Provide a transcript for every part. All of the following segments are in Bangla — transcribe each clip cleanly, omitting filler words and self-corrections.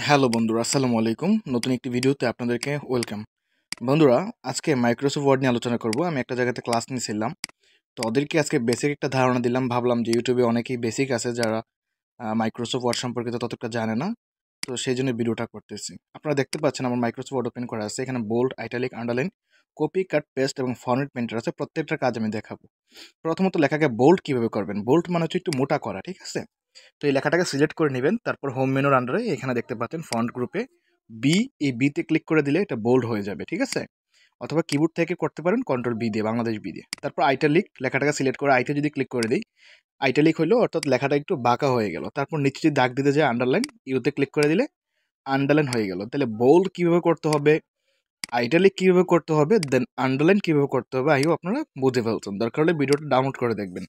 হ্যালো বন্ধুরা, আসসালামু আলাইকুম। নতুন একটি ভিডিওতে আপনাদেরকে ওয়েলকাম। বন্ধুরা, আজকে মাইক্রোসফট ওয়ার্ড নিয়ে আলোচনা করব। আমি একটা জায়গাতে ক্লাস নিয়েছিলাম, তো ওদেরকে আজকে বেসিক একটা ধারণা দিলাম। ভাবলাম যে ইউটিউবে অনেকেই বেসিক আছে যারা মাইক্রোসফট ওয়ার্ড সম্পর্কিত ততটা জানে না, তো সেই জন্য ভিডিওটা করতেছি। আপনারা দেখতে পাচ্ছেন আমার মাইক্রোসফট ওয়ার্ড ওপেন করা আছে। এখানে বোল্ড, আইটালিক, আন্ডারলাইন, কপি, কাট, পেস্ট এবং ফরম্যাট পেন্টার আছে। প্রত্যেকটা কাজ আমি দেখাবো। প্রথমত লেখাকে বোল্ড কীভাবে করবেন। বোল্ড মানে হচ্ছে একটু মোটা করা, ঠিক আছে? তো এই লেখাটাকে সিলেক্ট করে নেবেন। তারপর হোম মেনুর আন্ডারে এখানে দেখতে পাচ্ছেন ফন্ট গ্রুপে বি, এই বিতে ক্লিক করে দিলে এটা বোল্ড হয়ে যাবে, ঠিক আছে? অথবা কিবোর্ড থেকে করতে পারেন কন্ট্রোল বি দিয়ে, বাংলাদেশ বি দিয়ে। তারপর আইটালিক লেখাটাকে সিলেক্ট করে আইতে যদি ক্লিক করে দিই, আইটালিক হলো, অর্থাৎ লেখাটা একটু বাঁকা হয়ে গেল। তারপর নিচে যদি দাগ দিতে যায় আন্ডারলাইন, ইউতে ক্লিক করে দিলে আন্ডারলাইন হয়ে গেল। তাহলে বোল্ড কীভাবে করতে হবে, আইটালিক কীভাবে করতে হবে, দেন আন্ডারলাইন কীভাবে করতে হবে, আইও আপনারা বুঝে ফেলছেন। দরকার হলে ভিডিওটা ডাউনলোড করে দেখবেন,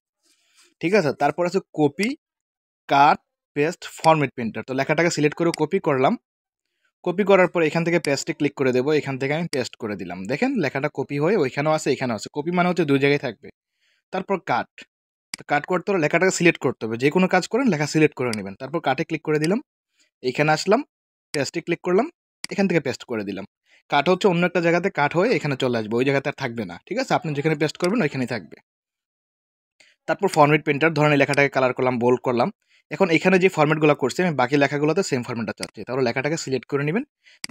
ঠিক আছে? তারপর আছে কপি, কাট, পেস্ট, ফরম্যাট প্রিন্টার। তো লেখাটাকে সিলেক্ট করে কপি করলাম। কপি করার পর এখান থেকে পেস্টে ক্লিক করে দেবো। এখান থেকে আমি পেস্ট করে দিলাম। দেখেন লেখাটা কপি হয়ে ওইখানেও আছে, এখানেও আছে। কপি মানে হচ্ছে দুই জায়গায় থাকবে। তারপর কাট। তো কাট করতে হলে লেখাটাকে সিলেক্ট করতে হবে। যে কোনো কাজ করেন লেখা সিলেক্ট করে নেবেন। তারপর কাটে ক্লিক করে দিলাম। এখানে আসলাম, পেস্টে ক্লিক করলাম, এখান থেকে পেস্ট করে দিলাম। কাট হচ্ছে অন্য একটা জায়গাতে কাট হয়ে এখানে চলে আসবে, ওই জায়গাতে আর থাকবে না, ঠিক আছে? আপনি যেখানে পেস্ট করবেন ওইখানেই থাকবে। তারপর ফরম্যাট পেন্টার, ধরেন এই লেখাটাকে কালার করলাম, বোল্ড করলাম। এখন এখানে যে ফরম্যাটগুলো করছি আমি বাকি লেখাগুলোতে সেম ফরম্যাটটা চাচ্ছি। তাহলে লেখাটাকে সিলেক্ট করে নেবেন,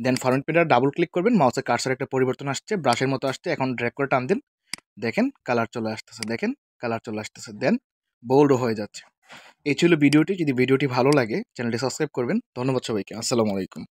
দেন ফরম্যাট পেন্টার ডাবল ক্লিক করবেন। মাউসের কার্সার একটা পরিবর্তন আসছে, ব্রাশের মতো আসছে। এখন ড্র্যাগ করে টান দিন, দেখেন কালার চলে আসতেছে, দেখেন কালার চলে আসতেছে, দেন বোল্ডও হয়ে যাচ্ছে। এই ছিল ভিডিওটি। যদি ভিডিওটি ভালো লাগে চ্যানেলটি সাবস্ক্রাইব করবেন। ধন্যবাদ সবাইকে। আসসালামু আলাইকুম।